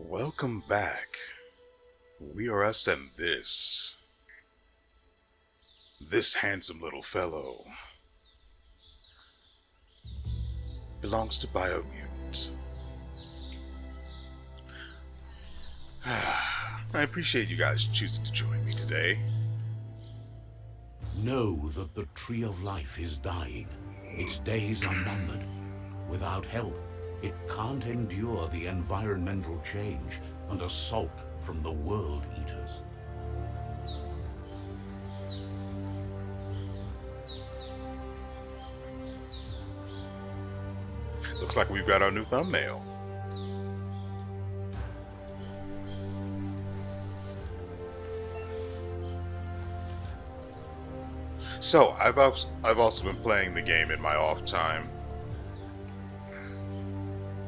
Welcome back. We are us and this handsome little fellow belongs to Biomutant. I appreciate you guys choosing to join me today. Know that the tree of life is dying. Its days are numbered. Without help, it can't endure the environmental change and assault from the world eaters. Looks like we've got our new thumbnail. So, I've also been playing the game in my off time.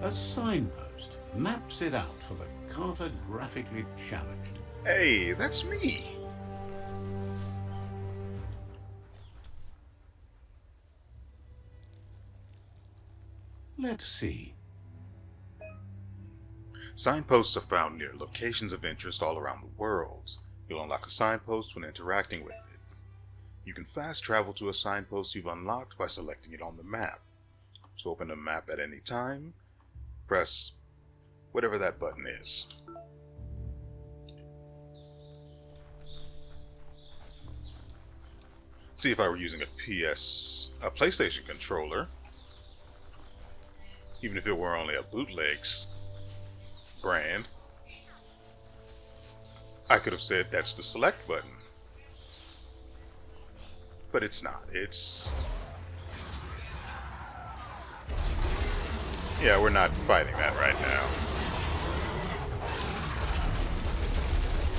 A signpost maps it out for the cartographically challenged. Hey, that's me. Let's see. Signposts are found near locations of interest all around the world. You'll unlock a signpost when interacting with it. You can fast travel to a signpost you've unlocked by selecting it on the map. To open a map at any time, press whatever that button is. See, if I were using a PlayStation controller, even if it were only a bootlegs brand, I could have said that's the select button. But it's not. Yeah, we're not fighting that right now.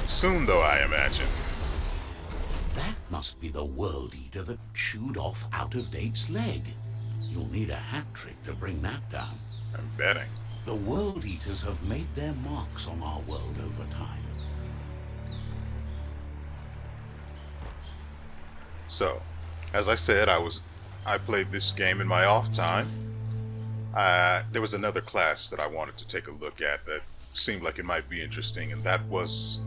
Soon, though, I imagine. That must be the world eater that chewed off Out-of-Date's leg. You'll need a hat trick to bring that down. I'm betting. The world eaters have made their marks on our world over time. So, as I said, I played this game in my off time. There was another class that I wanted to take a look at that seemed like it might be interesting, and that was...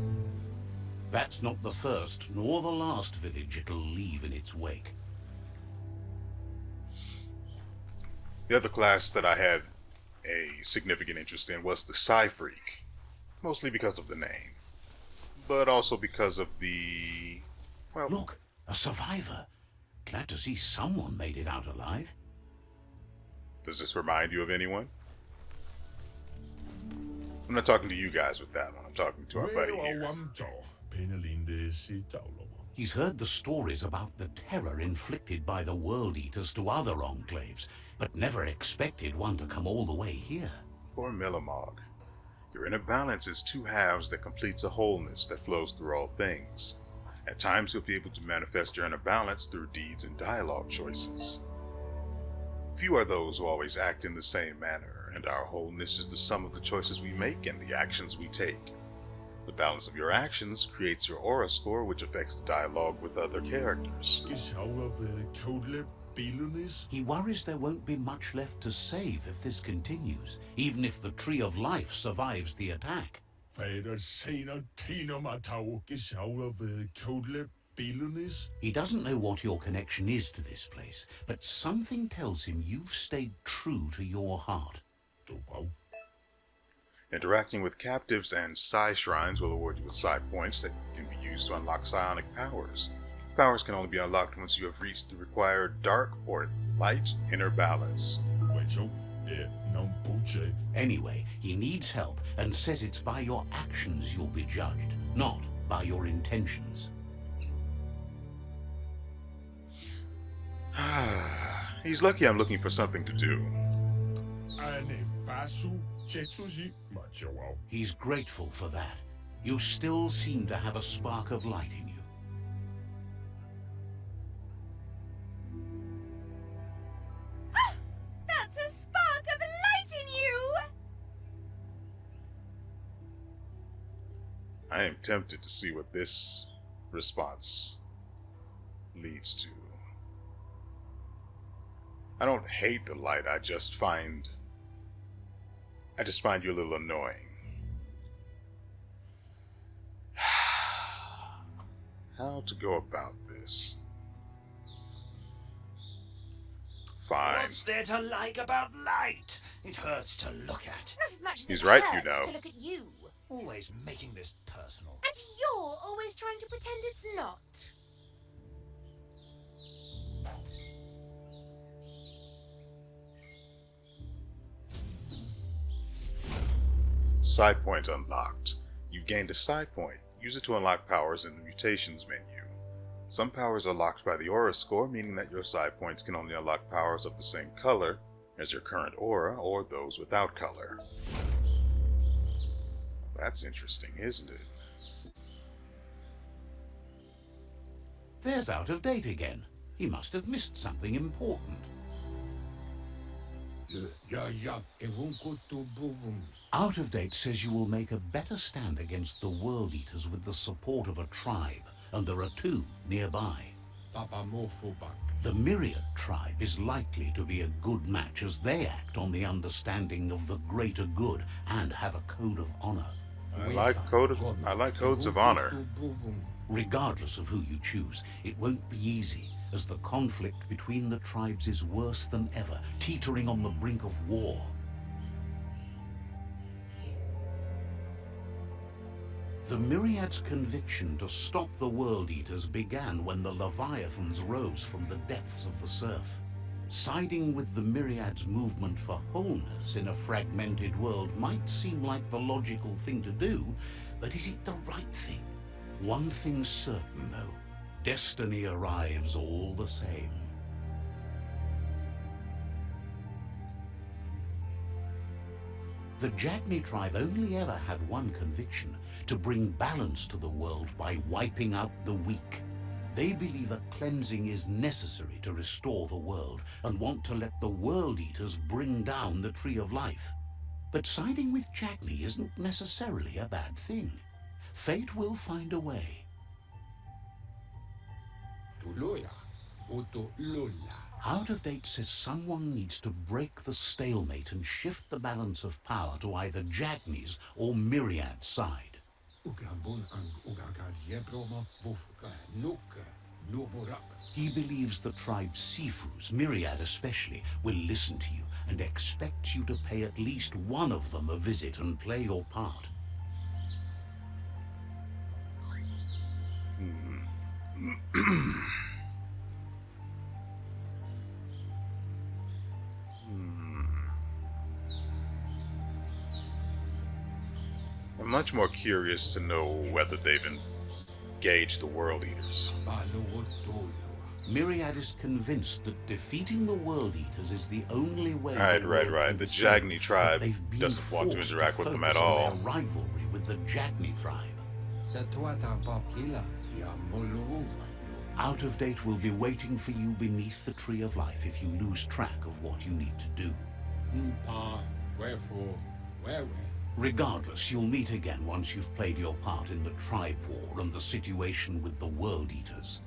That's not the first nor the last village it'll leave in its wake. The other class that I had a significant interest in was the Psy Freak, mostly because of the name, but also because of the... well... Look, a survivor. Glad to see someone made it out alive. Does this remind you of anyone? I'm not talking to you guys with that one. I'm talking to our buddy here. He's heard the stories about the terror inflicted by the world eaters to other enclaves, but never expected one to come all the way here. Poor Millimog. Your inner balance is two halves that completes a wholeness that flows through all things. At times you'll be able to manifest your inner balance through deeds and dialogue choices. Few are those who always act in the same manner, and our wholeness is the sum of the choices we make and the actions we take. The balance of your actions creates your aura score, which affects the dialogue with other characters. He worries there won't be much left to save if this continues, even if the Tree of Life survives the attack. He doesn't know what your connection is to this place, but something tells him you've stayed true to your heart. Interacting with captives and psi shrines will award you with psi points that can be used to unlock psionic powers. Powers can only be unlocked once you have reached the required dark or light inner balance. Anyway, he needs help and says it's by your actions you'll be judged, not by your intentions. He's lucky I'm looking for something to do. He's grateful for that. You still seem to have a spark of light in you. That's a spark of light in you! I am tempted to see what this response leads to. I don't hate the light, I just find you a little annoying. how to go about this. Fine. What's there to like about light? It hurts to look at. Not as much as He's it right, hurts you know. to look at you. Always making this personal. And you're always trying to pretend it's not. Side point unlocked. You've gained a side point. Use it to unlock powers in the mutations menu. Some powers are locked by the aura score, meaning that your side points can only unlock powers of the same color as your current aura or those without color. That's interesting, isn't it? There's Out of Date again. He must have missed something important. Out of Date says you will make a better stand against the World Eaters with the support of a tribe, and there are two nearby. The Myriad tribe is likely to be a good match as they act on the understanding of the greater good and have a code of honor. I like codes of honor. Regardless of who you choose, it won't be easy, as the conflict between the tribes is worse than ever, teetering on the brink of war. The Myriad's conviction to stop the World Eaters began when the Leviathans rose from the depths of the surf. Siding with the Myriad's movement for wholeness in a fragmented world might seem like the logical thing to do, but is it the right thing? One thing's certain, though. Destiny arrives all the same. The Jagni tribe only ever had one conviction: to bring balance to the world by wiping out the weak. They believe a cleansing is necessary to restore the world and want to let the World Eaters bring down the Tree of Life. But siding with Jagni isn't necessarily a bad thing. Fate will find a way. Out of Date says someone needs to break the stalemate and shift the balance of power to either Jagni's or Myriad's side. He believes the tribe's Sifus, Myriad especially, will listen to you and expects you to pay at least one of them a visit and play your part. I'm much more curious to know whether they've engaged the World Eaters. Myriad is convinced that defeating the World Eaters is the only way. Right. The The Jagni tribe they've been doesn't want to forced interact with them at focus on all. their rivalry with the Jagni tribe. Out of Date will be waiting for you beneath the Tree of Life if you lose track of what you need to do. Regardless, you'll meet again once you've played your part in the tribe war and the situation with the World Eaters.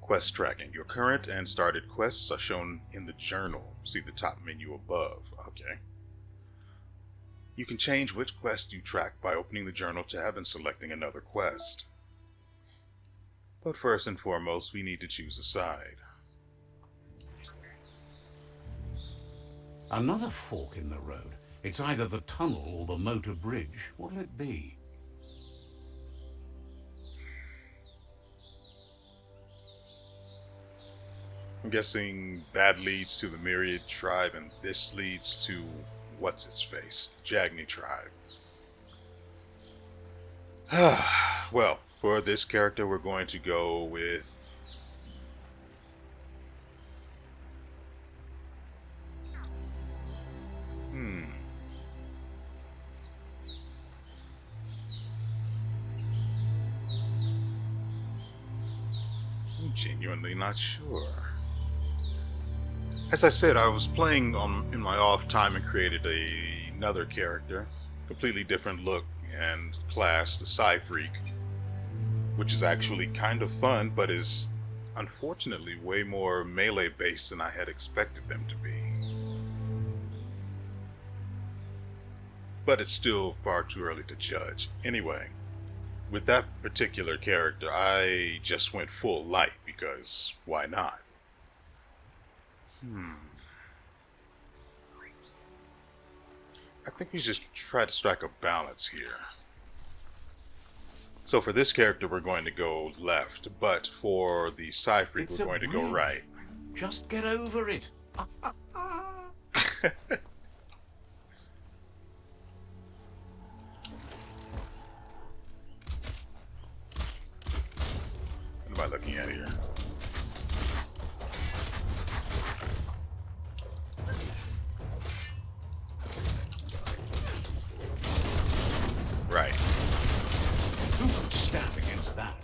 Quest tracking. Your current and started quests are shown in the journal. See the top menu above. Okay. You can change which quest you track by opening the journal tab and selecting another quest. But first and foremost, we need to choose a side. Another fork in the road. It's either the tunnel or the motor bridge. What'll it be? I'm guessing that leads to the Myriad tribe and this leads to what's-its-face, the Jagni tribe. Well, for this character we're going to go with I'm genuinely not sure. As I said, I was playing in my off time and created another character, completely different look and class, the Psy Freak, which is actually kind of fun, but is unfortunately way more melee based than I had expected them to be. But it's still far too early to judge. Anyway, with that particular character, I just went full light because why not? I think we just try to strike a balance here. So for this character, we're going to go left, but for the Psyfreak, we're going to go right. Just get over it. What am I looking at here? Right. Who could stand against that?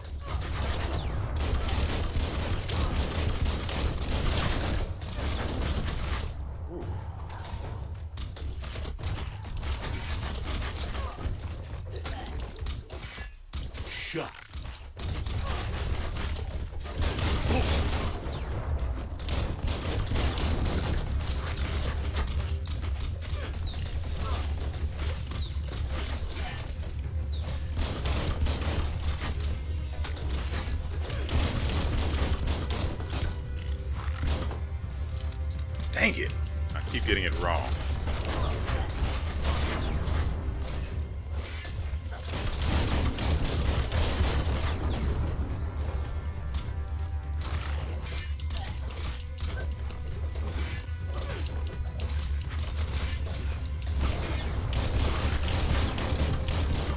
Shut. Dang it! I keep getting it wrong.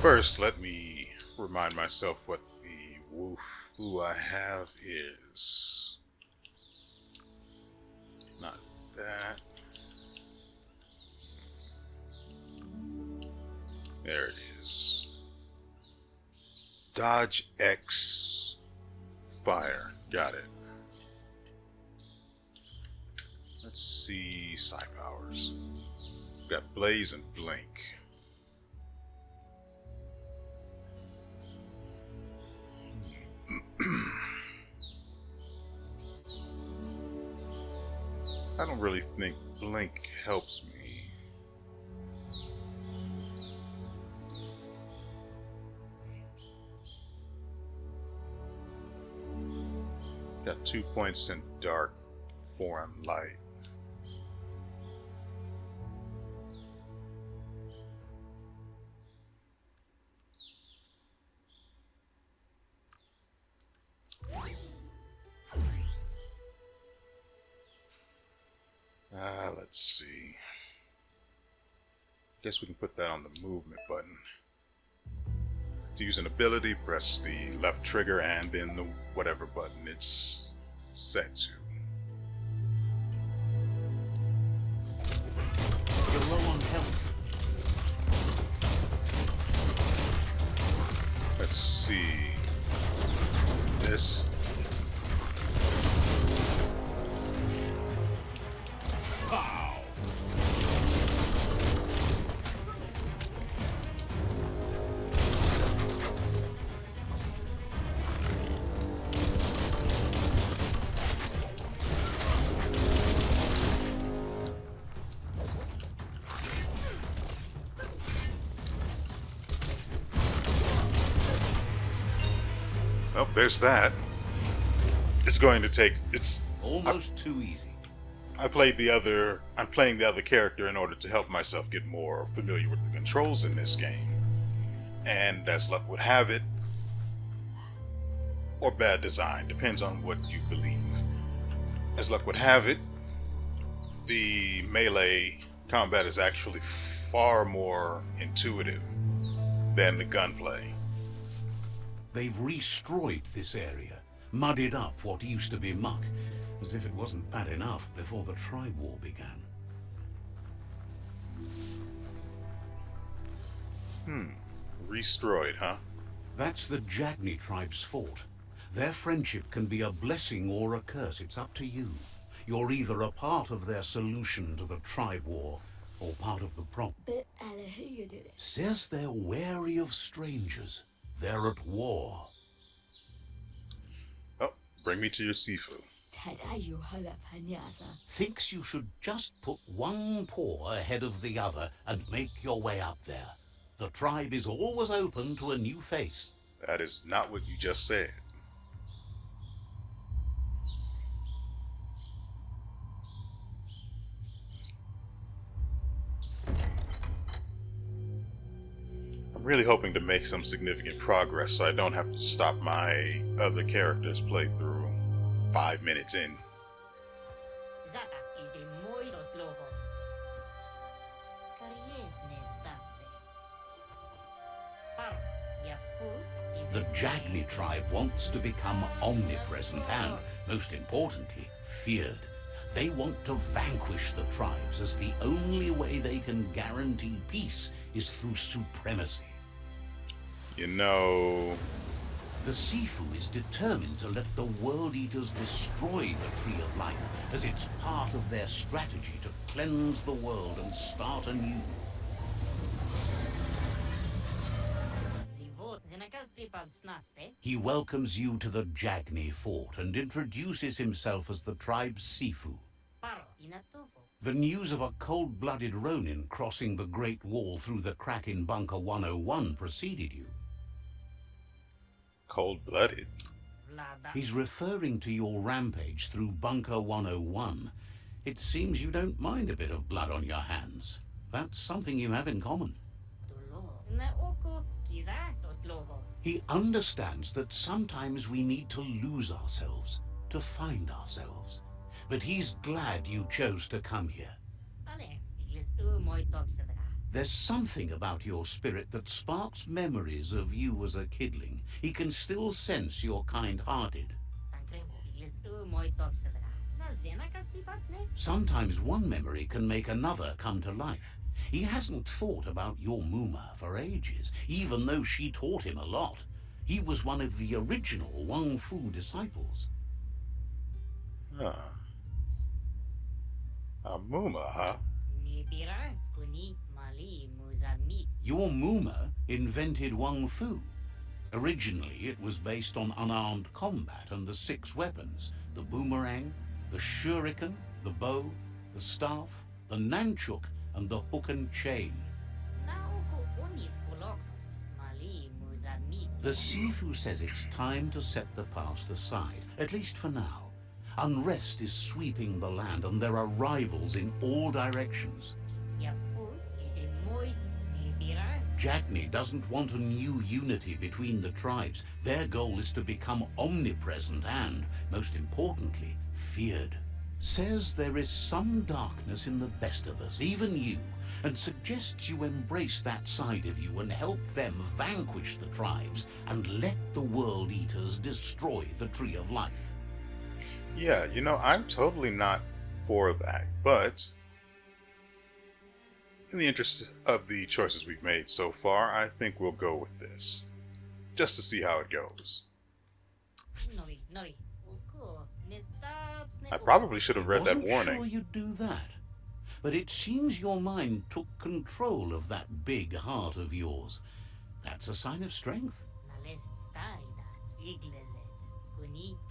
First, let me remind myself what the woof I have is. Not that. There it is. Dodge X Fire. Got it. Let's see Psi powers. Got Blaze and Blink. I don't really think Blink helps me. Got 2 points in Dark, 4 in Light. Let's see. Guess we can put that on the movement button. To use an ability, press the left trigger and then the whatever button it's set to. You're low on health. Let's see. This. Pow! Oh, there's that. It's going to take. It's Almost too easy. I'm playing the other character in order to help myself get more familiar with the controls in this game. And as luck would have it, or bad design, depends on what you believe. As luck would have it, the melee combat is actually far more intuitive than the gunplay. They've destroyed this area, muddied up what used to be muck, as if it wasn't bad enough before the tribe war began. Restroyed, huh? That's the Jagni tribe's fault. Their friendship can be a blessing or a curse. It's up to you. You're either a part of their solution to the tribe war, or part of the problem. Says they're wary of strangers. They're at war. Oh, bring me to your Sifu. Thinks you should just put one paw ahead of the other and make your way up there. The tribe is always open to a new face. That is not what you just said. I'm really hoping to make some significant progress so I don't have to stop my other character's playthrough 5 minutes in. The Jagni tribe wants to become omnipresent and, most importantly, feared. They want to vanquish the tribes, as the only way they can guarantee peace is through supremacy. You know... The Sifu is determined to let the World Eaters destroy the Tree of Life, as it's part of their strategy to cleanse the world and start anew. He welcomes you to the Jagni fort and introduces himself as the tribe's Sifu. The news of a cold-blooded Ronin crossing the Great Wall through the crack in Bunker 101 preceded you. Cold-blooded? He's referring to your rampage through Bunker 101. It seems you don't mind a bit of blood on your hands. That's something you have in common. He understands that sometimes we need to lose ourselves, to find ourselves. But he's glad you chose to come here. There's something about your spirit that sparks memories of you as a kidling. He can still sense you're kind-hearted. Sometimes one memory can make another come to life. He hasn't thought about your Muma for ages, even though she taught him a lot. He was one of the original Wang Fu disciples. Huh. A Muma, huh? Your Muma invented Wang Fu. Originally, it was based on unarmed combat and the 6 weapons: the boomerang, the shuriken, the bow, the staff, the nunchuk, and the hook and chain. The Sifu says it's time to set the past aside, at least for now. Unrest is sweeping the land and there are rivals in all directions. Jagni doesn't want a new unity between the tribes. Their goal is to become omnipresent and, most importantly, feared. Says there is some darkness in the best of us, even you, and suggests you embrace that side of you and help them vanquish the tribes and let the World Eaters destroy the Tree of Life. Yeah, you know, I'm totally not for that, but in the interest of the choices we've made so far, I think we'll go with this, just to see how it goes. I probably should have read that warning. I wasn't sure you'd do that, but it seems your mind took control of that big heart of yours. That's a sign of strength.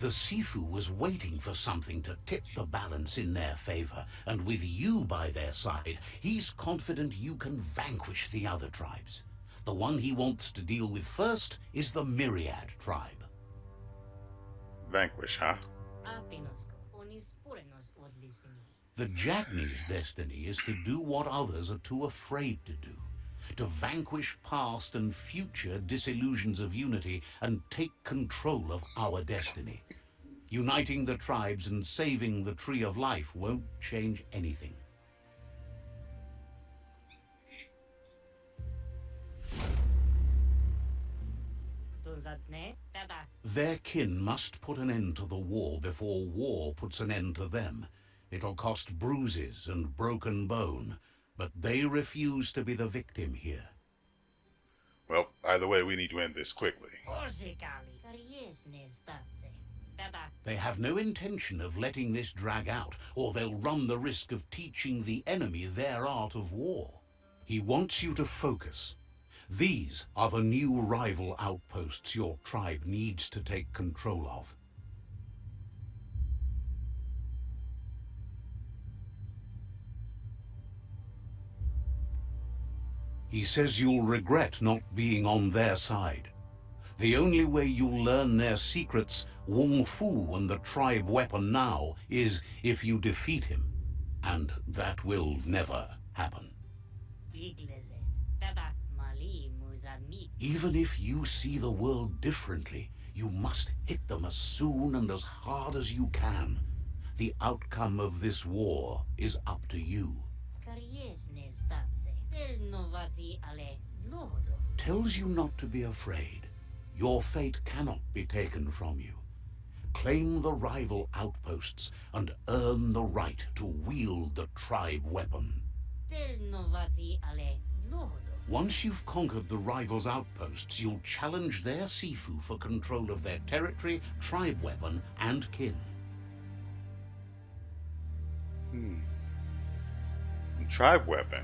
The Sifu was waiting for something to tip the balance in their favor, and with you by their side, he's confident you can vanquish the other tribes. The one he wants to deal with first is the Myriad tribe. Vanquish, huh? The Jagni's destiny is to do what others are too afraid to do. To vanquish past and future disillusions of unity and take control of our destiny. Uniting the tribes and saving the Tree of Life won't change anything. Their kin must put an end to the war before war puts an end to them. It'll cost bruises and broken bone, but they refuse to be the victim here. Well, either way, we need to end this quickly. They have no intention of letting this drag out, or they'll run the risk of teaching the enemy their art of war. He wants you to focus. These are the new rival outposts your tribe needs to take control of. He says you'll regret not being on their side. The only way you'll learn their secrets, Wung Fu and the tribe weapon now, is if you defeat him. And that will never happen. Even if you see the world differently, you must hit them as soon and as hard as you can. The outcome of this war is up to you. Tells you not to be afraid. Your fate cannot be taken from you. Claim the rival outposts and earn the right to wield the tribe weapon. Once you've conquered the rivals' outposts, you'll challenge their Sifu for control of their territory, tribe weapon, and kin. Tribe weapon.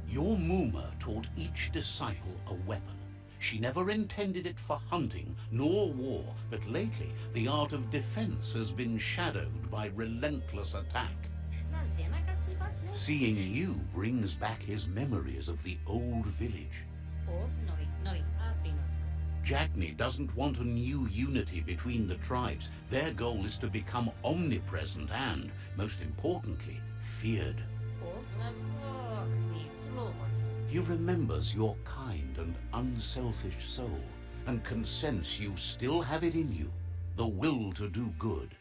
Your Muma taught each disciple a weapon. She never intended it for hunting nor war, but lately the art of defense has been shadowed by relentless attack. Seeing you brings back his memories of the old village. Jackney doesn't want a new unity between the tribes. Their goal is to become omnipresent and, most importantly, feared. He remembers your kind and unselfish soul, and can sense you still have it in you, the will to do good.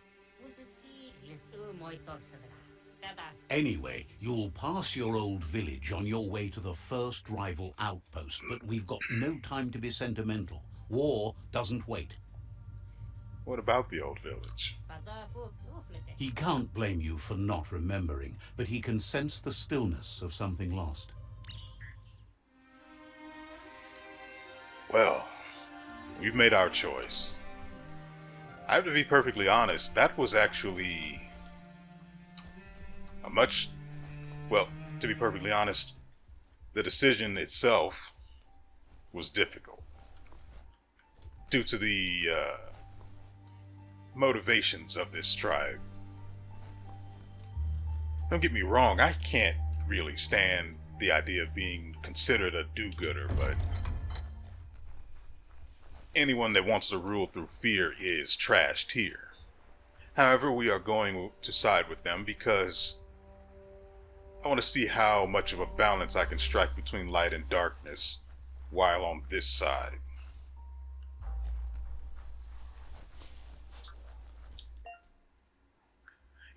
Anyway, you'll pass your old village on your way to the first rival outpost, but we've got no time to be sentimental. War doesn't wait. What about the old village? He can't blame you for not remembering, but he can sense the stillness of something lost. Well, we've made our choice. I have to be perfectly honest, that was actually to be perfectly honest, the decision itself was difficult due to the motivations of this tribe. Don't get me wrong, I can't really stand the idea of being considered a do-gooder, but anyone that wants to rule through fear is trashed here. However, we are going to side with them because I want to see how much of a balance I can strike between light and darkness while on this side.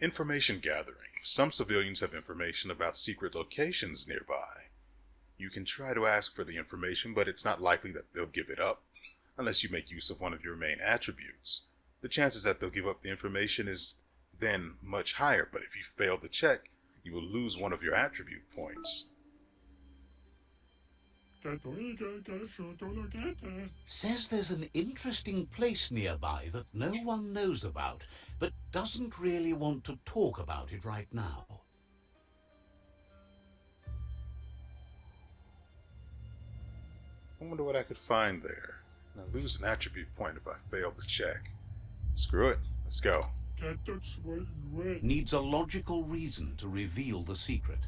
Information gathering. Some civilians have information about secret locations nearby. You can try to ask for the information, but it's not likely that they'll give it up unless you make use of one of your main attributes. The chances that they'll give up the information is then much higher, but if you fail to check, you will lose one of your attribute points. Says there's an interesting place nearby that no one knows about, but doesn't really want to talk about it right now. I wonder what I could find there. I lose an attribute point if I fail to check. Screw it, let's go. Needs a logical reason to reveal the secret.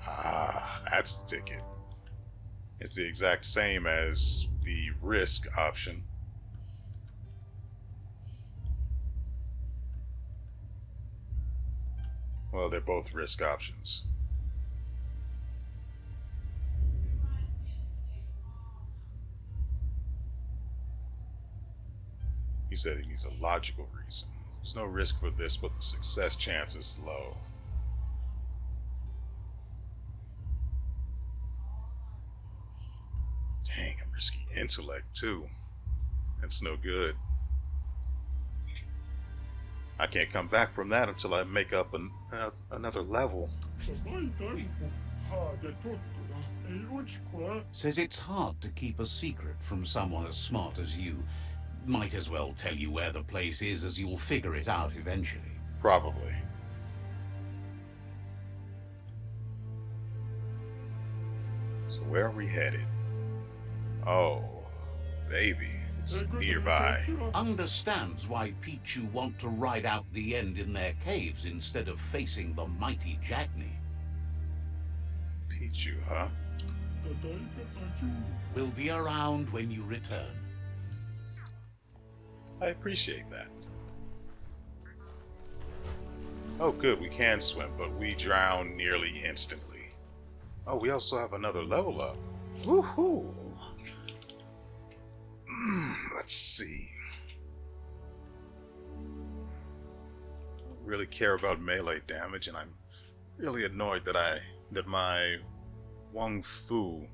Ah, that's the ticket. It's the exact same as the risk option. Well, they're both risk options. He said he needs a logical reason. There's no risk for this, but the success chance is low. Dang, I'm risking intellect too. That's no good. I can't come back from that until I make up another level. Says it's hard to keep a secret from someone as smart as you. Might as well tell you where the place is, as you'll figure it out eventually. Probably. So where are we headed? Oh, baby. It's nearby. Understands why Pichu want to ride out the end in their caves instead of facing the mighty Jagni. Pichu, huh? Will be around when you return. I appreciate that. Oh good, we can swim, but we drown nearly instantly. Oh, we also have another level up. Woohoo! Let's see. I don't really care about melee damage, and I'm really annoyed that my Wung Fu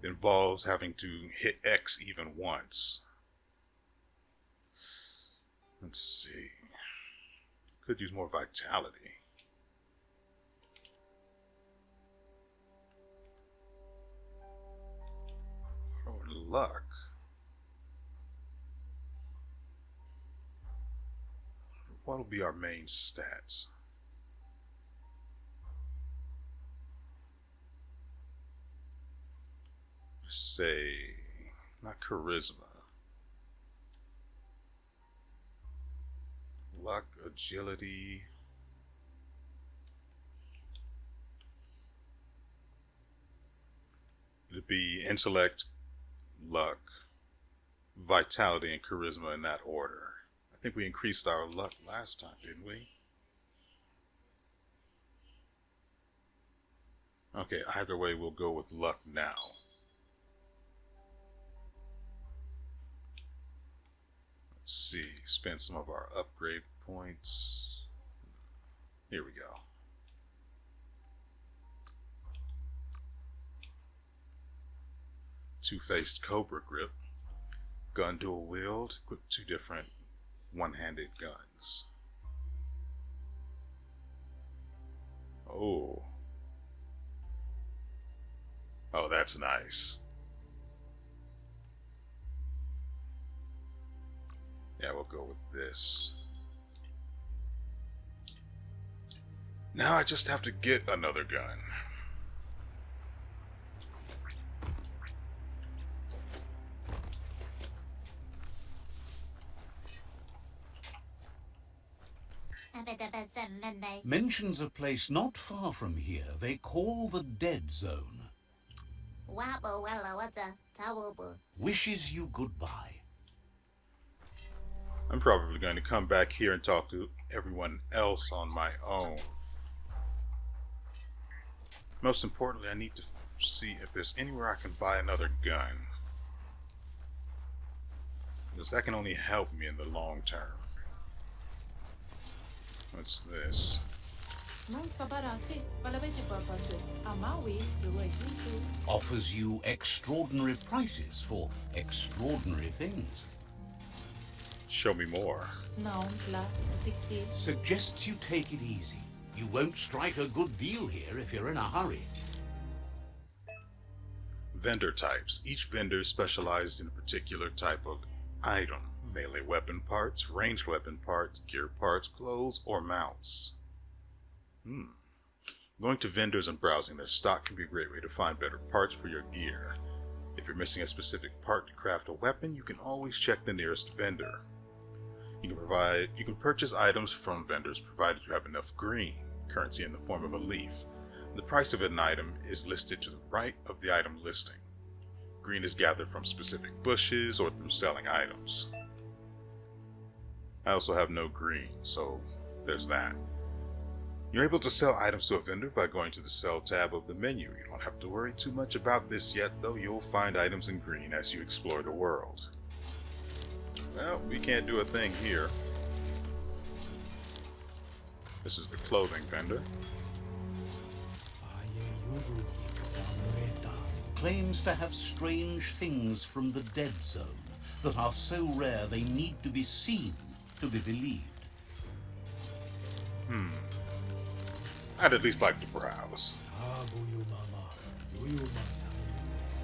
involves having to hit X even once. Let's see. Could use more vitality. Or luck. What will be our main stats? Say, not charisma. Luck, agility. It'd be intellect, luck, vitality, and charisma in that order. I think we increased our luck last time, didn't we? Okay, either way, we'll go with luck now. Let's see, spend some of our upgrade points. Here we go. Two-faced Cobra Grip. Gun dual wield. Equip 2 different one-handed guns. Oh. Oh, that's nice. Yeah, we'll go with this. Now I just have to get another gun. Mentions a place not far from here they call the Dead Zone. Wishes you goodbye. I'm probably going to come back here and talk to everyone else on my own. Most importantly, I need to see if there's anywhere I can buy another gun. Because that can only help me in the long term. What's this? Offers you extraordinary prices for extraordinary things. Show me more. Suggests you take it easy. You won't strike a good deal here if you're in a hurry. Vendor types. Each vendor specialized in a particular type of item. Melee weapon parts, ranged weapon parts, gear parts, clothes, or mounts. Going to vendors and browsing their stock can be a great way to find better parts for your gear. If you're missing a specific part to craft a weapon, you can always check the nearest vendor. You can purchase items from vendors provided you have enough green, currency in the form of a leaf. The price of an item is listed to the right of the item listing. Green is gathered from specific bushes or through selling items. I also have no green, so there's that. You're able to sell items to a vendor by going to the Sell tab of the menu. You don't have to worry too much about this yet, though you'll find items in green as you explore the world. Well, we can't do a thing here. This is the clothing vendor. Claims to have strange things from the Dead Zone that are so rare they need to be seen to be believed. I'd at least like to browse.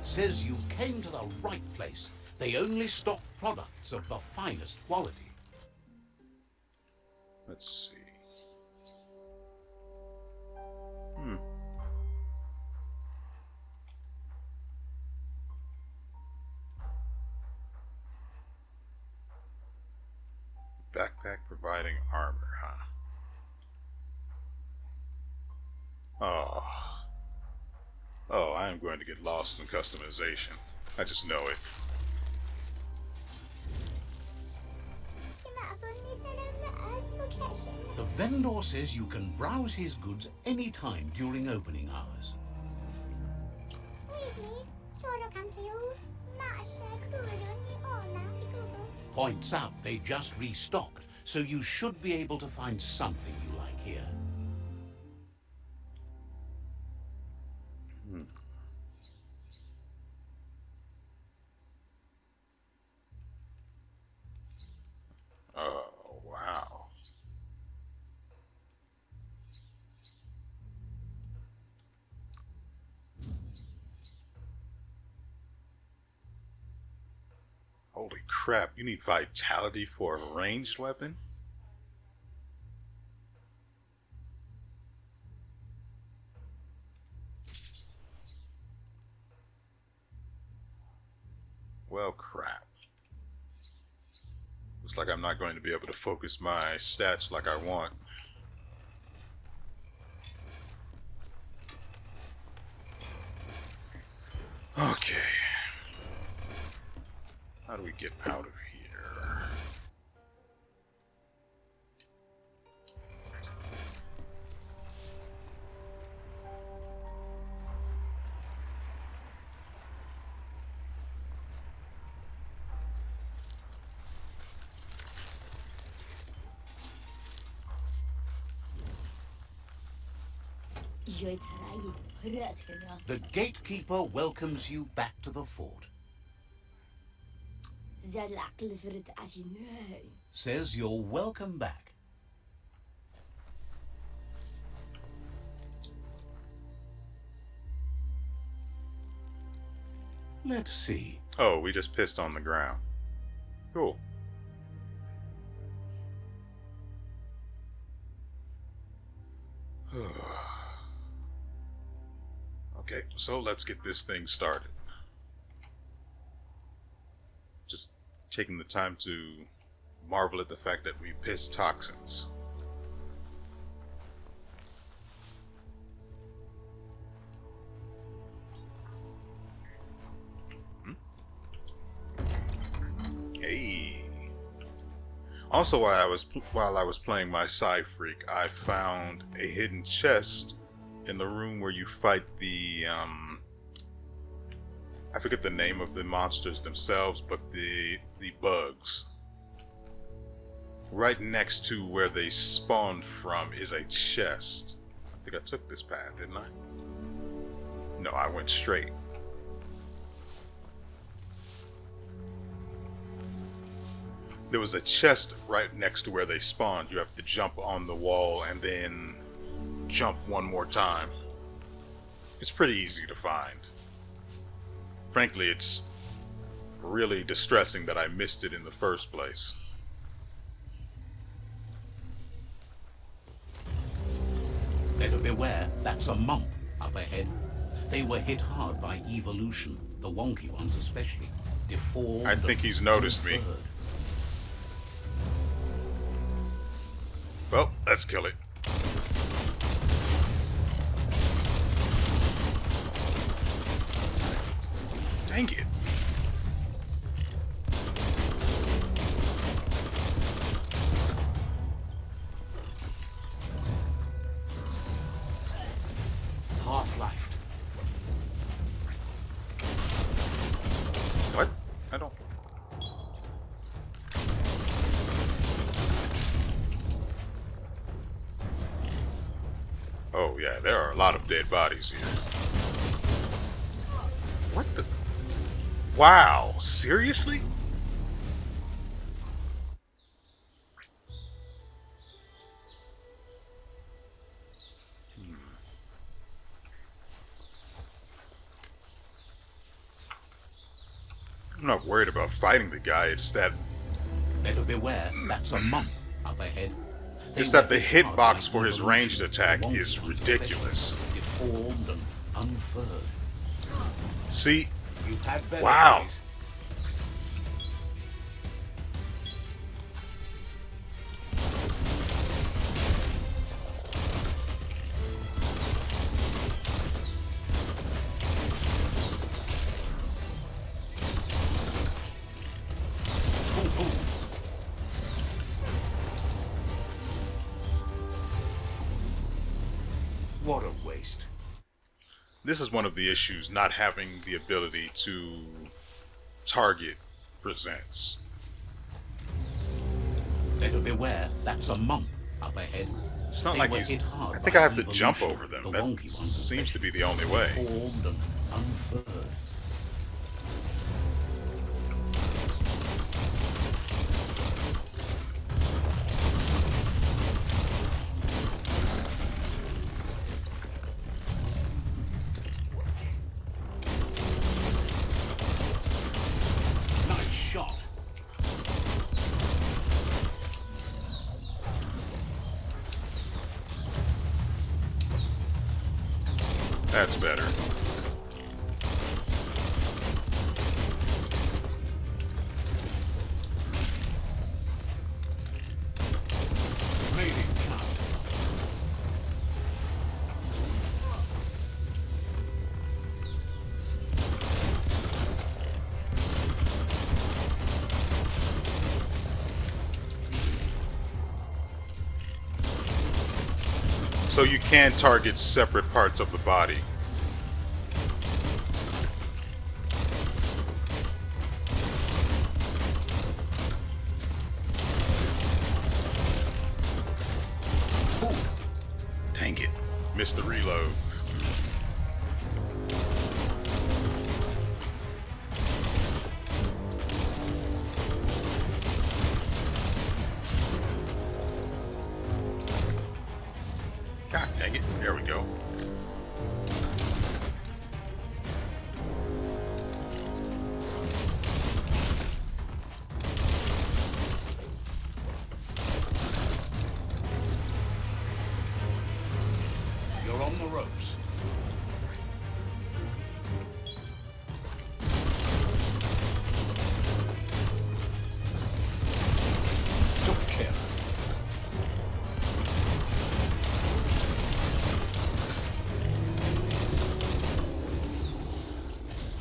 Says you came to the right place. They only stock products of the finest quality. Let's see. backpack providing armor, huh? Oh. Oh, I am going to get lost in customization. I just know it. The vendor says you can browse his goods anytime during opening hours. Points out they just restocked, so you should be able to find something you like here. Oh, wow. Holy crap, you need vitality for a ranged weapon? Well, crap. Looks like I'm not going to be able to focus my stats like I want. Okay. How do we get out of here? The gatekeeper welcomes you back to the fort. Says you're welcome back. Let's see. Oh, we just pissed on the ground. Cool. Okay, so let's get this thing started. Just taking the time to marvel at the fact that we pissed toxins. Hey. Also, while I was playing my Sci Freak, I found a hidden chest in the room where you fight the I forget the name of the monsters themselves, but the bugs. Right next to where they spawned from is a chest. I think I took this path, didn't I? No, I went straight. There was a chest right next to where they spawned. You have to jump on the wall and then jump one more time. It's pretty easy to find. Frankly, it's really distressing that I missed it in the first place. Better beware, that's a mump up ahead. They were hit hard by evolution, the wonky ones especially. Deformed. I think he's noticed me. Well, let's kill it. Dang it. Half-life. What? I don't... Oh, yeah, there are a lot of dead bodies here. What the... Wow, seriously? I'm not worried about fighting the guy, it's that... Better beware, that's a mump up ahead. It's that the hitbox for his ranged attack is ridiculous. Deformed and unfurred. See? You've had better Wow. days. What a waste. This is one of the issues not having the ability to target presents. Better beware, that's a monk up ahead. It's not They like were he's... hit hard I think by I have to jump evolution, over them. the That wonky ones seems to be the only especially, way. formed and unfurled. Nice shot. That's better. Made it count. So you can target separate parts of the body. Dang it. Missed the reload. God dang it. There we go. You're on the ropes. Took care.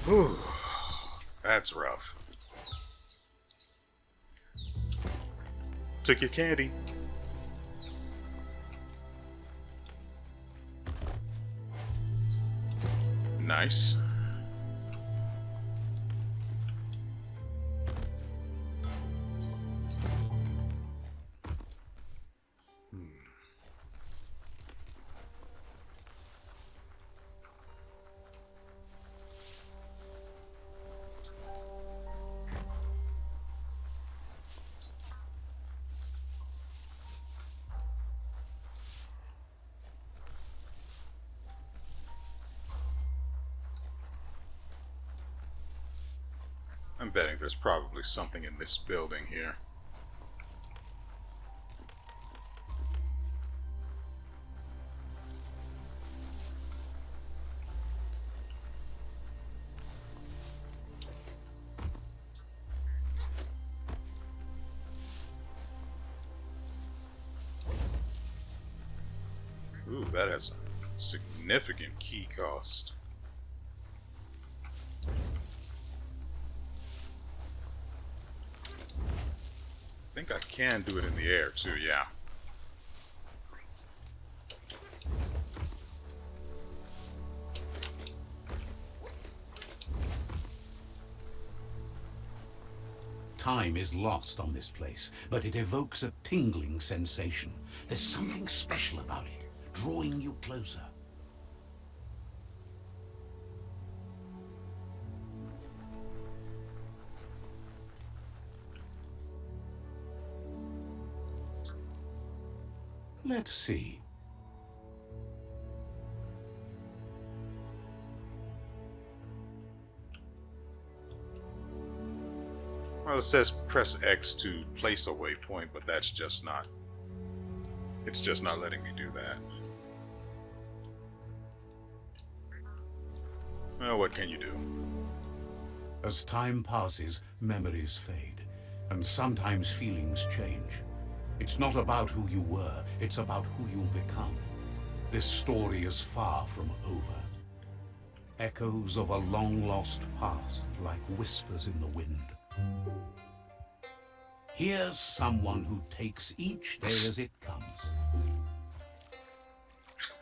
Whew. That's rough. Took your candy. Nice. I'm betting there's probably something in this building here. Ooh, that has a significant key cost. I think I can do it in the air too, yeah. Time is lost on this place, but it evokes a tingling sensation. There's something special about it, drawing you closer. Let's see. Well, it says press X to place a waypoint, but that's just not... It's just not letting me do that. Well, what can you do? As time passes, memories fade, and sometimes feelings change. It's not about who you were, it's about who you'll become. This story is far from over. Echoes of a long-lost past, like whispers in the wind. Here's someone who takes each day as it comes.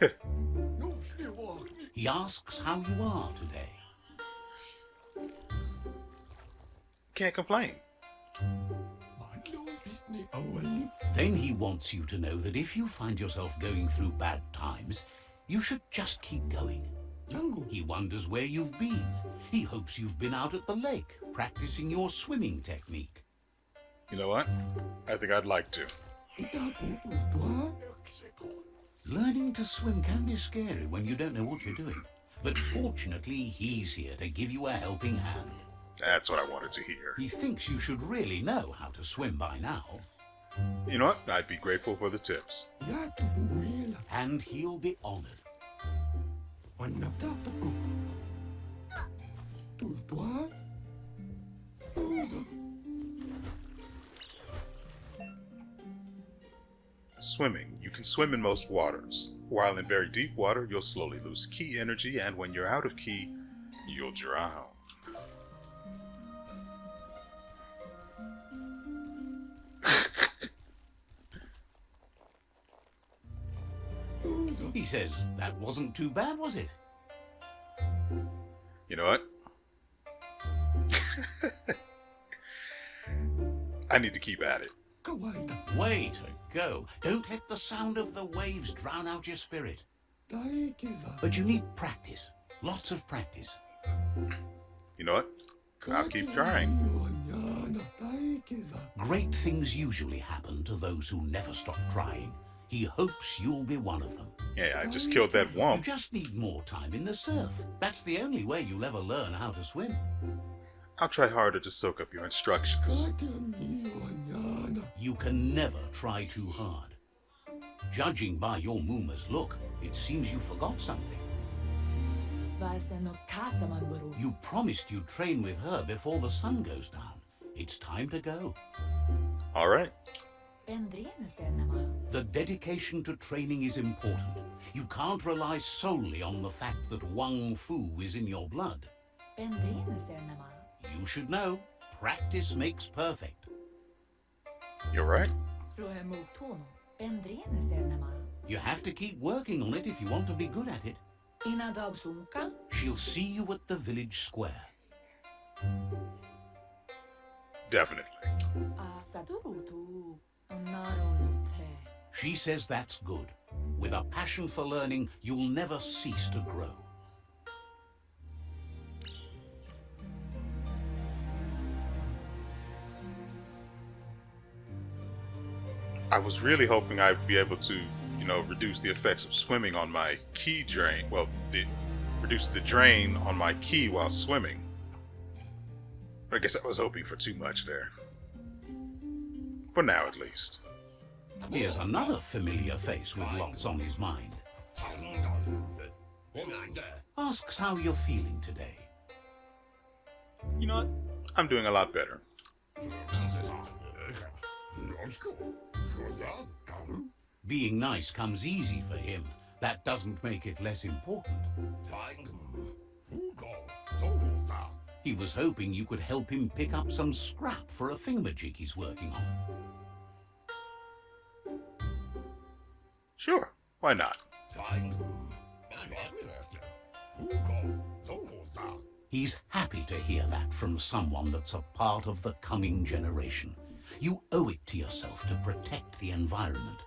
No He asks how you are today. Can't complain. Then he wants you to know that if you find yourself going through bad times, you should just keep going. He wonders where you've been. He hopes you've been out at the lake, practicing your swimming technique. You know what? I think I'd like to. Learning to swim can be scary when you don't know what you're doing. But fortunately, he's here to give you a helping hand. That's what I wanted to hear. He thinks you should really know how to swim by now. You know what? I'd be grateful for the tips. And he'll be honored. Swimming. You can swim in most waters. While in very deep water, you'll slowly lose ki energy, and when you're out of ki, you'll drown. He says that wasn't too bad, was it? You know what? I need to keep at it. Way to go. Don't let the sound of the waves drown out your spirit. But you need practice. Lots of practice. You know what? I'll keep trying. Great things usually happen to those who never stop trying. He hopes you'll be one of them. Yeah, I just killed that You womp. just need more time in the surf. That's the only way you'll ever learn how to swim. I'll try harder to soak up your instructions. You can never try too hard. Judging by your Muma's look, it seems you forgot something. You promised you'd train with her before the sun goes down. It's time to go. All right. The dedication to training is important. You can't rely solely on the fact that Wang Fu is in your blood. You should know, practice makes perfect. You're right. You have to keep working on it if you want to be good at it. She'll see you at the village square. Definitely. She says that's good. With a passion for learning, you'll never cease to grow. I was really hoping I'd be able to, reduce the effects of swimming on my ki drain. Well, reduce the drain on my ki while swimming. But I guess I was hoping for too much there. For now, at least. Here's another familiar face with lots on his mind. Asks how you're feeling today. You know what? I'm doing a lot better. Being nice comes easy for him. That doesn't make it less important. He was hoping you could help him pick up some scrap for a thingamajig he's working on. Sure, why not? He's happy to hear that from someone that's a part of the coming generation. You owe it to yourself to protect the environment.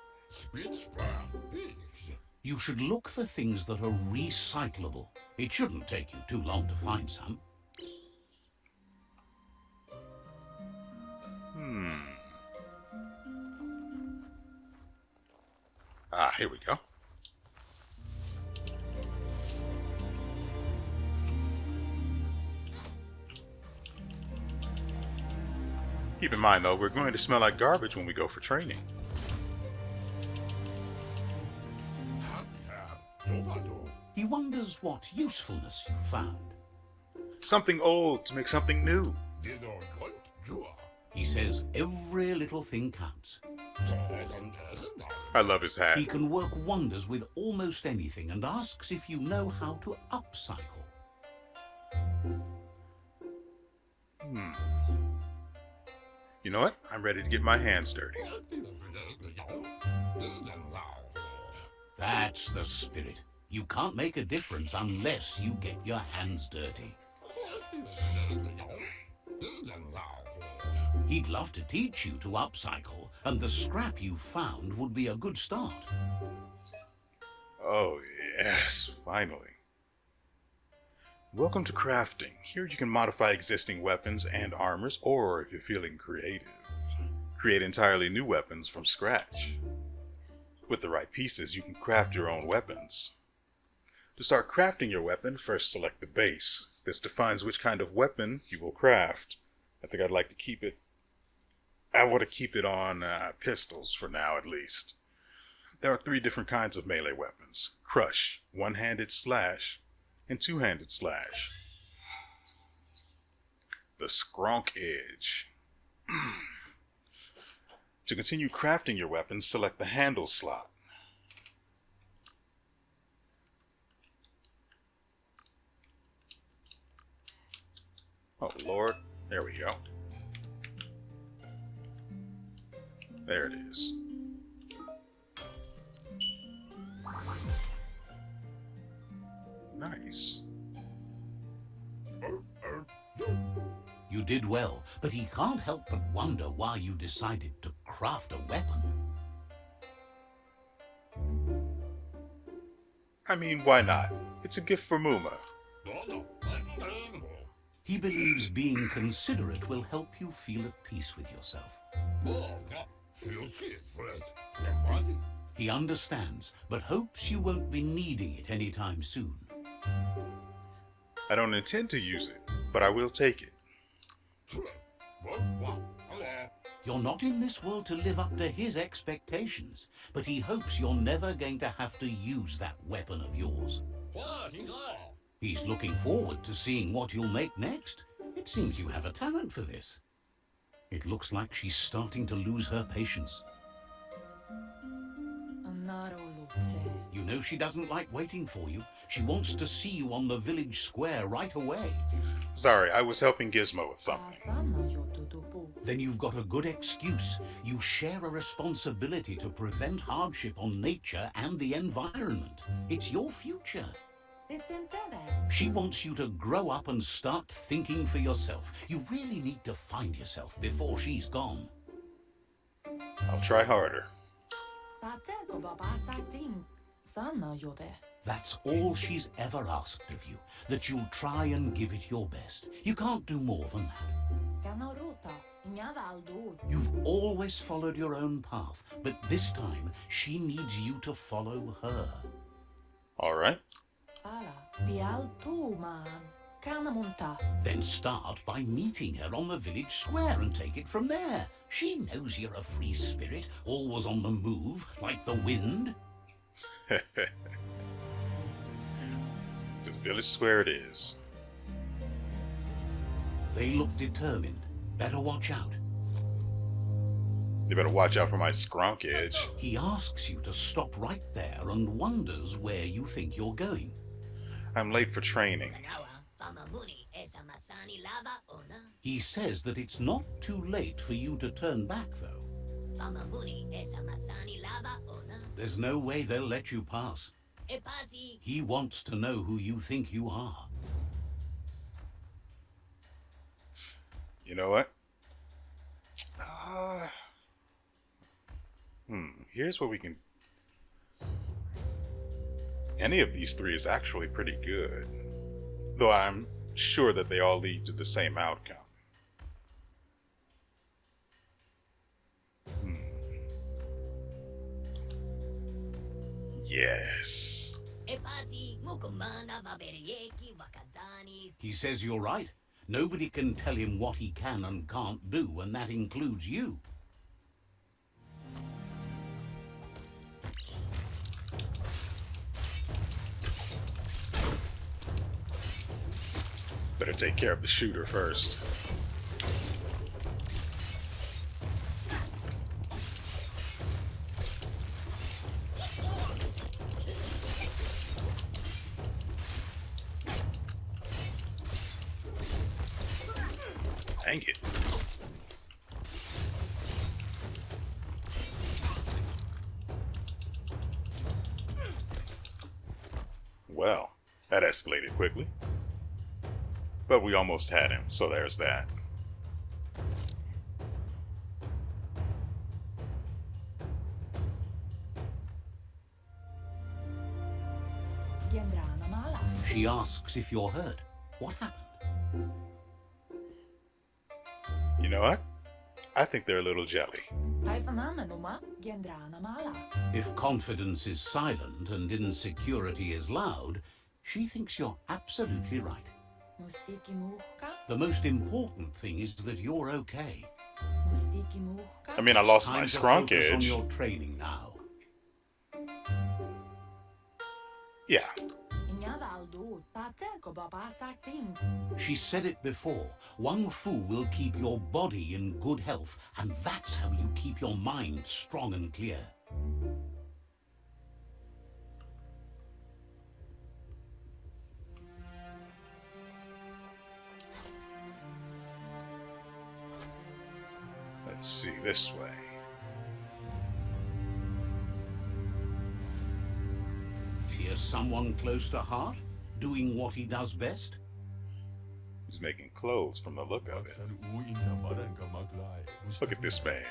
You should look for things that are recyclable. It shouldn't take you too long to find some. Here we go. Keep in mind, though, we're going to smell like garbage when we go for training. He wonders what usefulness you found. Something old to make something new. He says every little thing counts. I love his hat. He can work wonders with almost anything and asks if you know how to upcycle. You know what? I'm ready to get my hands dirty. That's the spirit. You can't make a difference unless you get your hands dirty. He'd love to teach you to upcycle, and the scrap you found would be a good start. Oh, yes, finally. Welcome to crafting. Here you can modify existing weapons and armors, or if you're feeling creative, create entirely new weapons from scratch. With the right pieces, you can craft your own weapons. To start crafting your weapon, first select the base. This defines which kind of weapon you will craft. I think I want to keep it on pistols for now at least. There are 3 different kinds of melee weapons: crush, one-handed slash, and two-handed slash. The skronk edge. To continue crafting your weapons, select the handle slot. Oh Lord, there we go. There it is. Nice. You did well, but he can't help but wonder why you decided to craft a weapon. I mean, why not? It's a gift for Muma. He believes being considerate will help you feel at peace with yourself. He understands, but hopes you won't be needing it anytime soon. I don't intend to use it, but I will take it. You're not in this world to live up to his expectations, but he hopes you're never going to have to use that weapon of yours. He's looking forward to seeing what you'll make next. It seems you have a talent for this. It looks like she's starting to lose her patience. You know she doesn't like waiting for you. She wants to see you on the village square right away. Sorry, I was helping Gizmo with something. Then you've got a good excuse. You share a responsibility to prevent hardship on nature and the environment. It's your future. She wants you to grow up and start thinking for yourself. You really need to find yourself before she's gone. I'll try harder. That's all she's ever asked of you, that you'll try and give it your best. You can't do more than that. You've always followed your own path, but this time she needs you to follow her. All right. Then start by meeting her on the village square and take it from there. She knows you're a free spirit, always on the move, like the wind. The village square it is. They look determined. Better watch out. You better watch out for my skronk edge. He asks you to stop right there and wonders where you think you're going. I'm late for training. He says that it's not too late for you to turn back, though. There's no way they'll let you pass. He wants to know who you think you are. You know what? Here's what we can... Any of these 3 is actually pretty good. Though I'm sure that they all lead to the same outcome. Yes. He says you're right. Nobody can tell him what he can and can't do, and that includes you. Better take care of the shooter first. Dang it. Well, that escalated quickly. But we almost had him, so there's that. She asks if you're hurt. What happened? You know what? I think they're a little jelly. If confidence is silent and insecurity is loud, she thinks you're absolutely right. The most important thing is that you're okay. I mean, I lost my Time to scrunk focus on edge. your training now. Yeah. She said it before. Wang Fu will keep your body in good health, and that's how you keep your mind strong and clear. Let's see, this way. Here's someone close to heart, doing what he does best. He's making clothes from the look of it. Look at this man.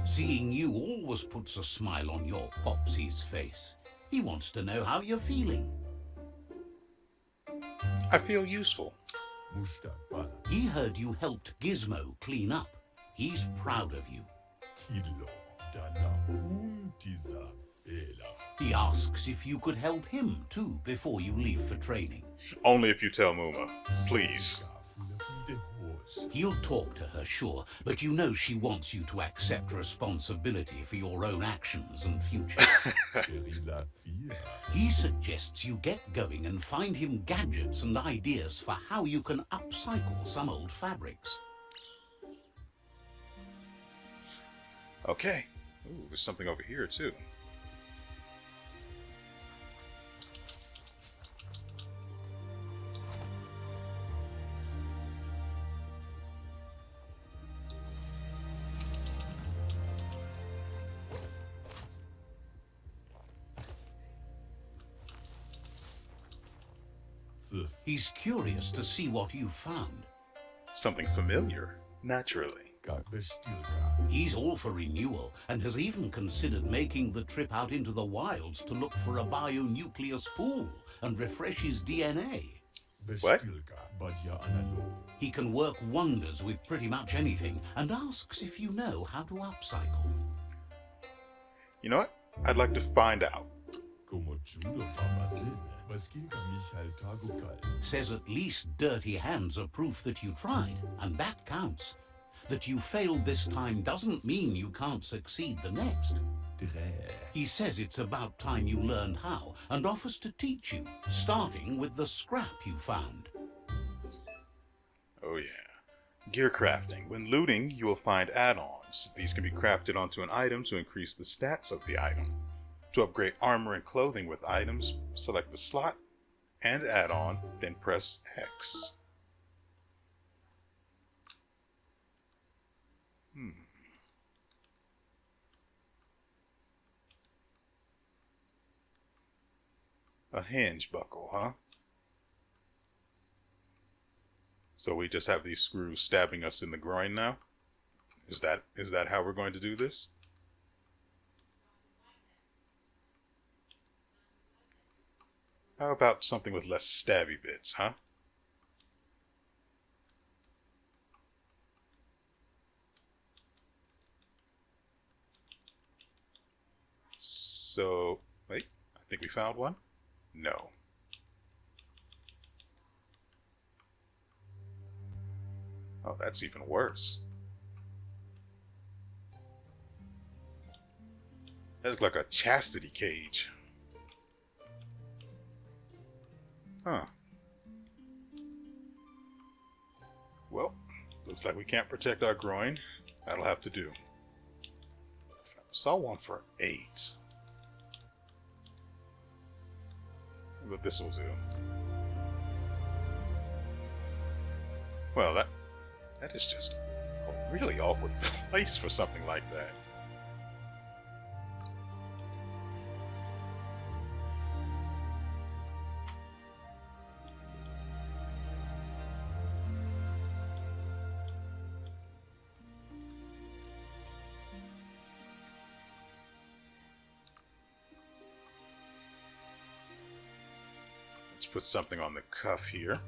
Seeing you always puts a smile on your Popsy's face. He wants to know how you're feeling. I feel useful. He heard you helped Gizmo clean up. He's proud of you. He asks if you could help him too before you leave for training. Only if you tell Muma. Please. He'll talk to her, sure, but you know she wants you to accept responsibility for your own actions and future. He suggests you get going and find him gadgets and ideas for how you can upcycle some old fabrics. Okay. Ooh, there's something over here too. He's curious to see what you found. Something familiar, naturally. He's all for renewal and has even considered making the trip out into the wilds to look for a bionucleus pool and refresh his DNA. What? He can work wonders with pretty much anything and asks if you know how to upcycle. You know what? I'd like to find out. Says at least dirty hands are proof that you tried, and that counts. That you failed this time doesn't mean you can't succeed the next. He says it's about time you learned how, and offers to teach you, starting with the scrap you found. Oh yeah. Gear crafting. When looting, you will find add-ons. These can be crafted onto an item to increase the stats of the item. To upgrade armor and clothing with items, select the slot and add-on, then press X. A hinge buckle, huh? So we just have these screws stabbing us in the groin now? Is that how we're going to do this? How about something with less stabby bits, huh? So, wait, I think we found one? No. Oh, that's even worse. That looks like a chastity cage. Huh. Well, looks like we can't protect our groin. That'll have to do. Saw one for 8. But this will do. Well, that is just a really awkward place for something like that. Let's put something on the cuff here.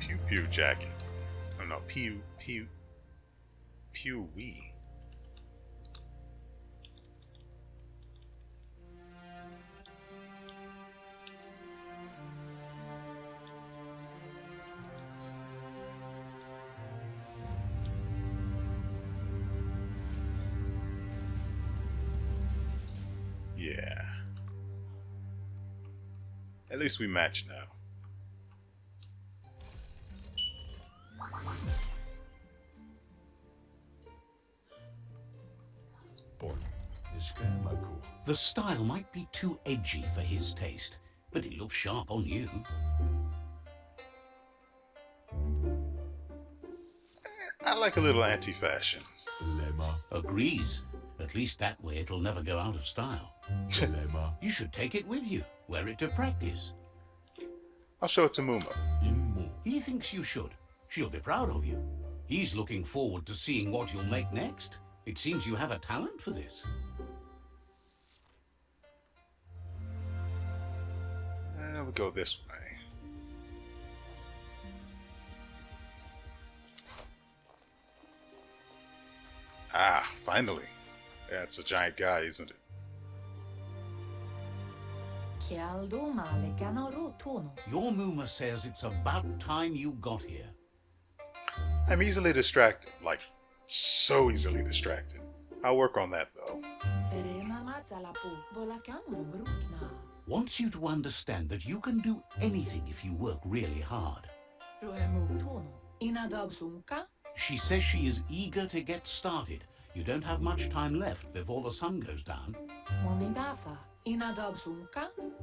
Pew pew jacket. Oh no, pew wee. Yeah. At least we match now. The style might be too edgy for his taste, but it looks sharp on you. I like a little anti-fashion. Agrees. At least that way it'll never go out of style. You should take it with you. Wear it to practice. I'll show it to Muma. He thinks you should. She'll be proud of you. He's looking forward to seeing what you'll make next. It seems you have a talent for this. We'll go this way. Ah, finally. Yeah, it's a giant guy, isn't it? Your Muma says it's about time you got here. I'm easily distracted. Like, so easily distracted. I'll work on that, though. Wants you to understand that you can do anything if you work really hard. She says she is eager to get started. You don't have much time left before the sun goes down.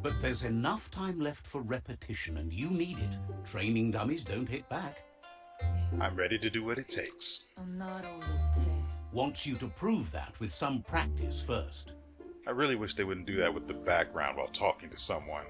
But there's enough time left for repetition, and you need it. Training dummies don't hit back. I'm ready to do what it takes. Wants you to prove that with some practice first. I really wish they wouldn't do that with the background while talking to someone.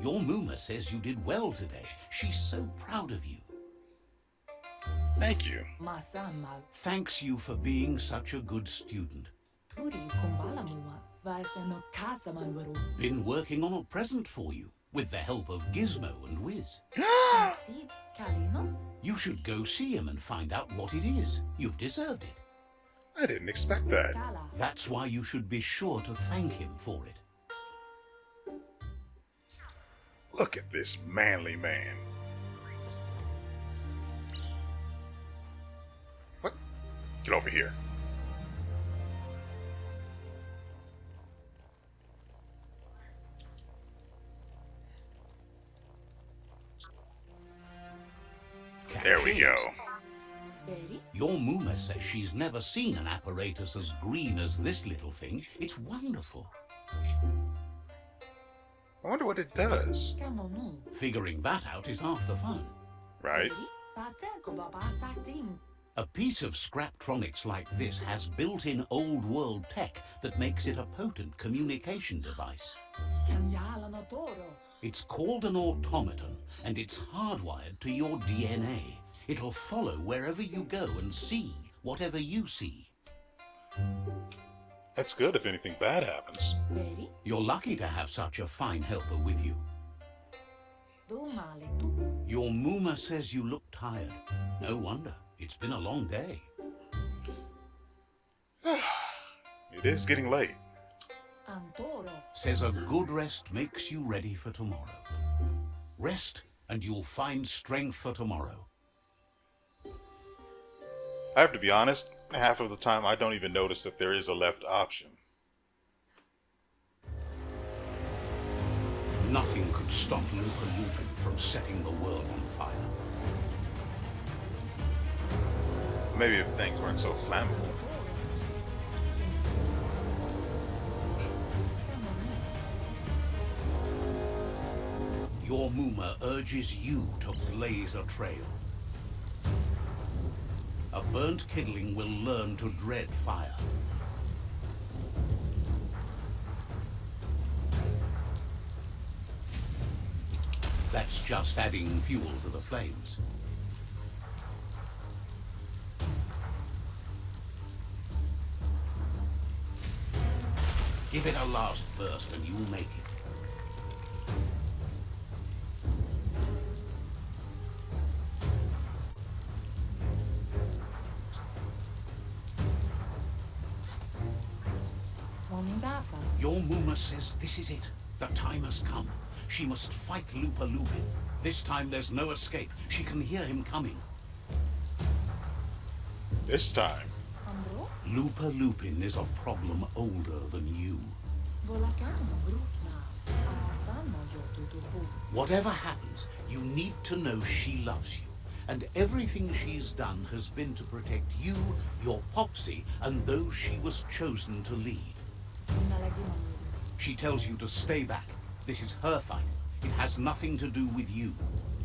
Your Muma says you did well today. She's so proud of you. Thank you. Thanks you for being such a good student. Been working on a present for you, with the help of Gizmo and WeArEuS. You should go see him and find out what it is. You've deserved it. I didn't expect that. That's why you should be sure to thank him for it. Look at this manly man. What? Get over here. There we go. Your Muma says she's never seen an apparatus as green as this little thing. It's wonderful. I wonder what it does. Figuring that out is half the fun. Right? A piece of Scraptronics like this has built-in old-world tech that makes it a potent communication device. It's called an automaton, and it's hardwired to your DNA. It'll follow wherever you go and see whatever you see. That's good if anything bad happens. You're lucky to have such a fine helper with you. Your Muma says you look tired. No wonder. It's been a long day. It is getting late. Says a good rest makes you ready for tomorrow. Rest and you'll find strength for tomorrow. I have to be honest, half of the time I don't even notice that there is a left option. Nothing could stop WeArEuS from setting the world on fire. Maybe if things weren't so flammable. Your Muma urges you to blaze a trail. A burnt kidling will learn to dread fire. That's just adding fuel to the flames. Give it a last burst and you'll make it. Your Muma says this is it. The time has come. She must fight Lupa Lupin. This time there's no escape. She can hear him coming. This time. Lupa Lupin is a problem older than you. Whatever happens, you need to know she loves you. And everything she's done has been to protect you, your Popsy, and those she was chosen to lead. She tells you to stay back. This is her fight. It has nothing to do with you.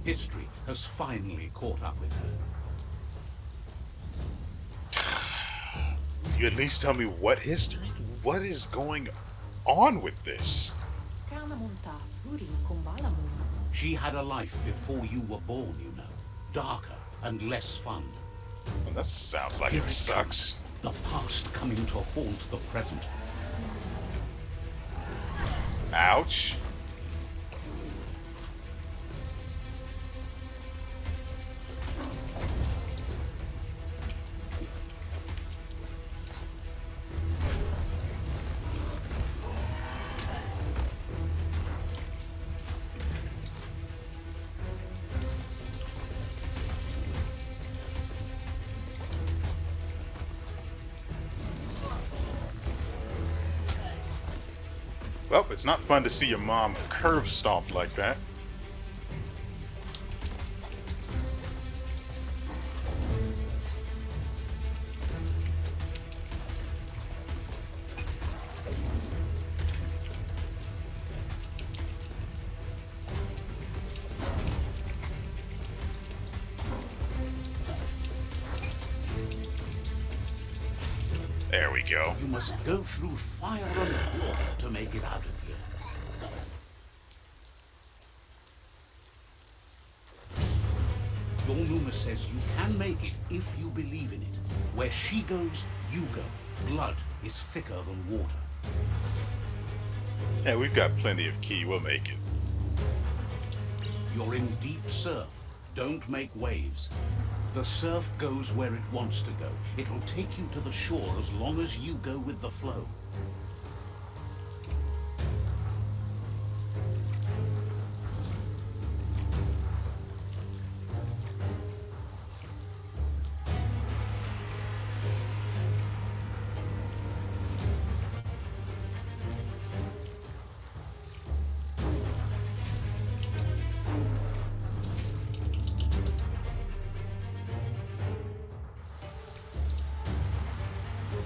History has finally caught up with her. You at least tell me what history? What is going on with this? She had a life before you were born, you know. Darker and less fun. Well, that sounds like Here it sucks. The past coming to haunt the present. Ouch. Well, it's not fun to see your mom curb stomped like that. There we go. You must go through fire and water to make it out of here. Your Numa says you can make it if you believe in it. Where she goes, you go. Blood is thicker than water. Yeah, we've got plenty of ki. We'll make it. You're in deep surf. Don't make waves. The surf goes where it wants to go. It'll take you to the shore as long as you go with the flow.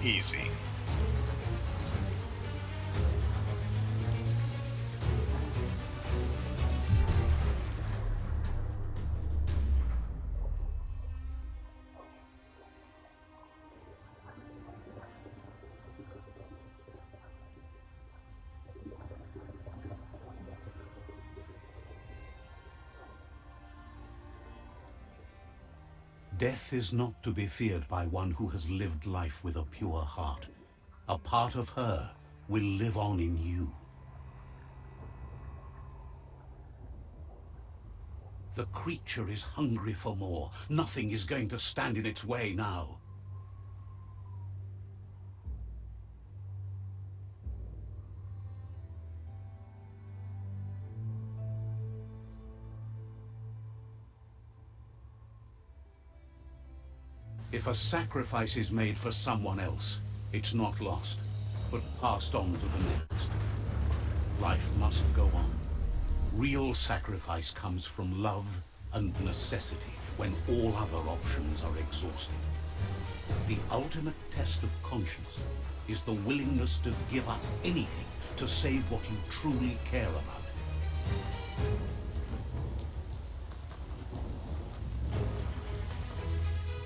Easy. Death is not to be feared by one who has lived life with a pure heart. A part of her will live on in you. The creature is hungry for more. Nothing is going to stand in its way now. If a sacrifice is made for someone else, it's not lost, but passed on to the next. Life must go on. Real sacrifice comes from love and necessity when all other options are exhausted. The ultimate test of conscience is the willingness to give up anything to save what you truly care about.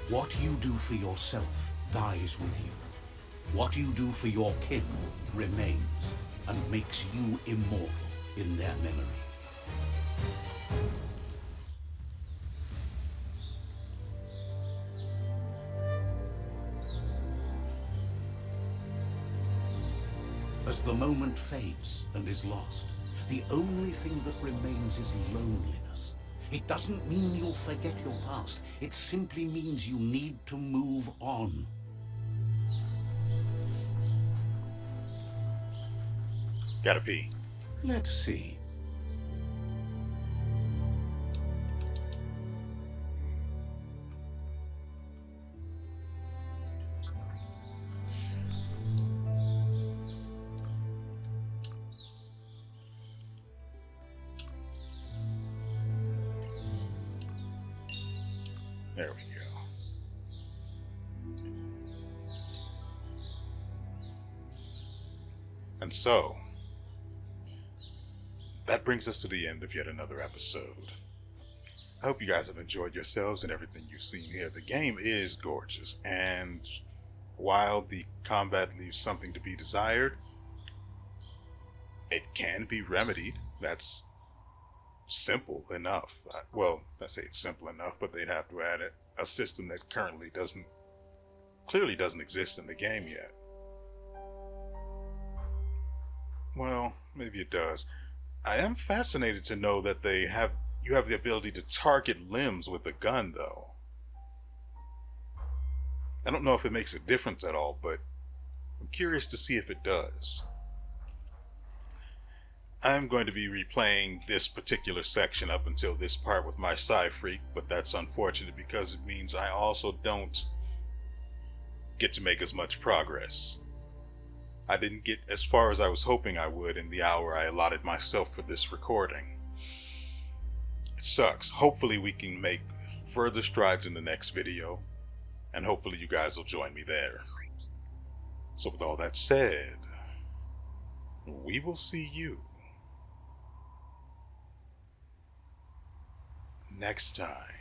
What you do for yourself dies with you. What you do for your kin remains and makes you immortal in their memory. As the moment fades and is lost, the only thing that remains is loneliness. It doesn't mean you'll forget your past. It simply means you need to move on. Gotta pee. Let's see. There we go. And so, that brings us to the end of yet another episode. I hope you guys have enjoyed yourselves and everything you've seen here. The game is gorgeous, and while the combat leaves something to be desired, it can be remedied. That's simple enough. Well, I say it's simple enough, but they'd have to add a system that currently clearly doesn't exist in the game yet. Well, maybe it does. I am fascinated to know that you have the ability to target limbs with a gun, though. I don't know if it makes a difference at all, but I'm curious to see if it does. I'm going to be replaying this particular section up until this part with my Psy-Freak, but that's unfortunate because it means I also don't get to make as much progress. I didn't get as far as I was hoping I would in the hour I allotted myself for this recording. It sucks. Hopefully we can make further strides in the next video, and hopefully you guys will join me there. So with all that said, we will see you next time.